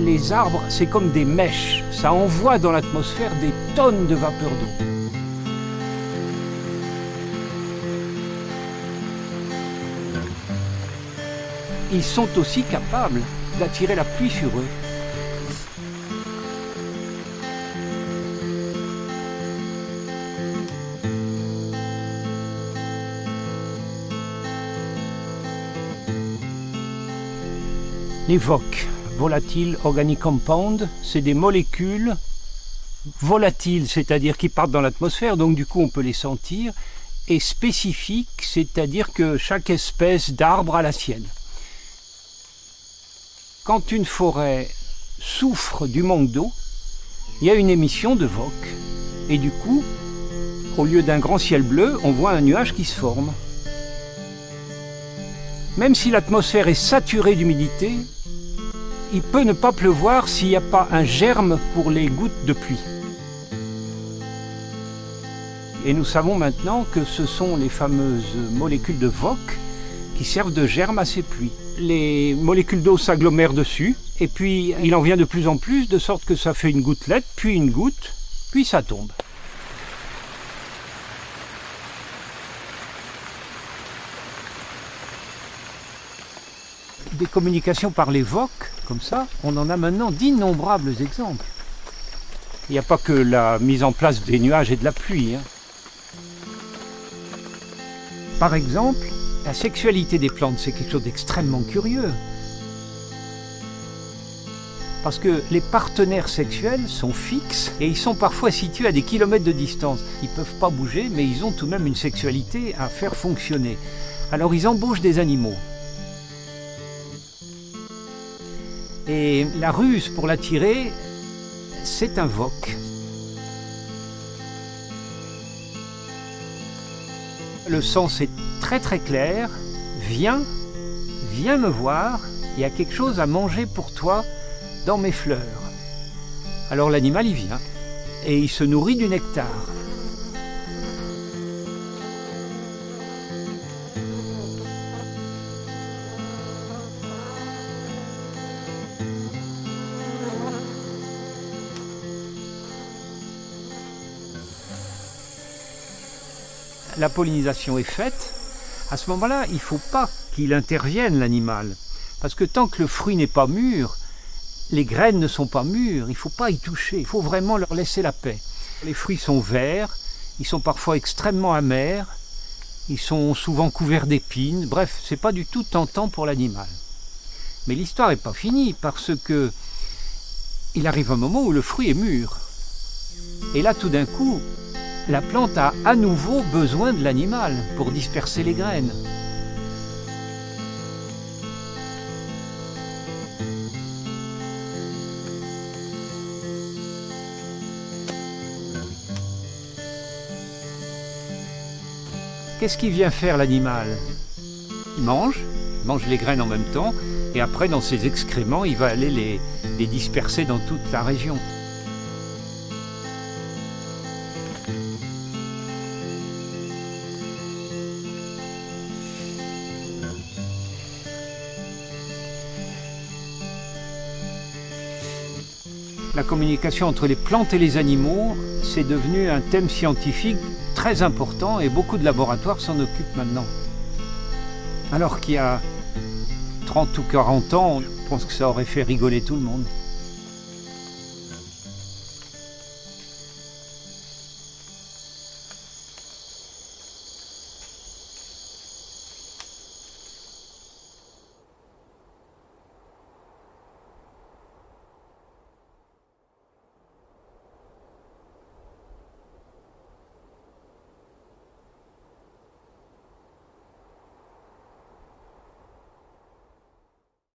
Les arbres, c'est comme des mèches, ça envoie dans l'atmosphère des tonnes de vapeur d'eau. Ils sont aussi capables d'attirer la pluie sur eux. Les VOC, Volatile Organic Compound, c'est des molécules volatiles, c'est-à-dire qui partent dans l'atmosphère, donc du coup on peut les sentir, et spécifiques, c'est-à-dire que chaque espèce d'arbre a la sienne. Quand une forêt souffre du manque d'eau, il y a une émission de VOC, et du coup, au lieu d'un grand ciel bleu, on voit un nuage qui se forme. Même si l'atmosphère est saturée d'humidité, il peut ne pas pleuvoir s'il n'y a pas un germe pour les gouttes de pluie. Et nous savons maintenant que ce sont les fameuses molécules de VOC qui servent de germe à ces pluies. Les molécules d'eau s'agglomèrent dessus, et puis il en vient de plus en plus, de sorte que ça fait une gouttelette, puis une goutte, puis ça tombe. Des communications par les VOC, comme ça, on en a maintenant d'innombrables exemples. Il n'y a pas que la mise en place des nuages et de la pluie. Par exemple, la sexualité des plantes, c'est quelque chose d'extrêmement curieux. Parce que les partenaires sexuels sont fixes et ils sont parfois situés à des kilomètres de distance. Ils ne peuvent pas bouger, mais ils ont tout de même une sexualité à faire fonctionner. Alors ils embauchent des animaux. Et la ruse pour l'attirer, c'est un VOC. Le sens est très très clair. Viens me voir, il y a quelque chose à manger pour toi dans mes fleurs. Alors l'animal y vient et il se nourrit du nectar. La pollinisation est faite, à ce moment-là, il ne faut pas qu'il intervienne, l'animal. Parce que tant que le fruit n'est pas mûr, les graines ne sont pas mûres, il ne faut pas y toucher, il faut vraiment leur laisser la paix. Les fruits sont verts, ils sont parfois extrêmement amers, ils sont souvent couverts d'épines, bref, ce n'est pas du tout tentant pour l'animal. Mais l'histoire n'est pas finie, parce que il arrive un moment où le fruit est mûr. Et là, tout d'un coup, la plante a à nouveau besoin de l'animal pour disperser les graines. Qu'est-ce qu'il vient faire l'animal? Il mange les graines en même temps, et après dans ses excréments, il va aller les disperser dans toute la région. La communication entre les plantes et les animaux, c'est devenu un thème scientifique très important et beaucoup de laboratoires s'en occupent maintenant. Alors qu'il y a 30 ou 40 ans, je pense que ça aurait fait rigoler tout le monde.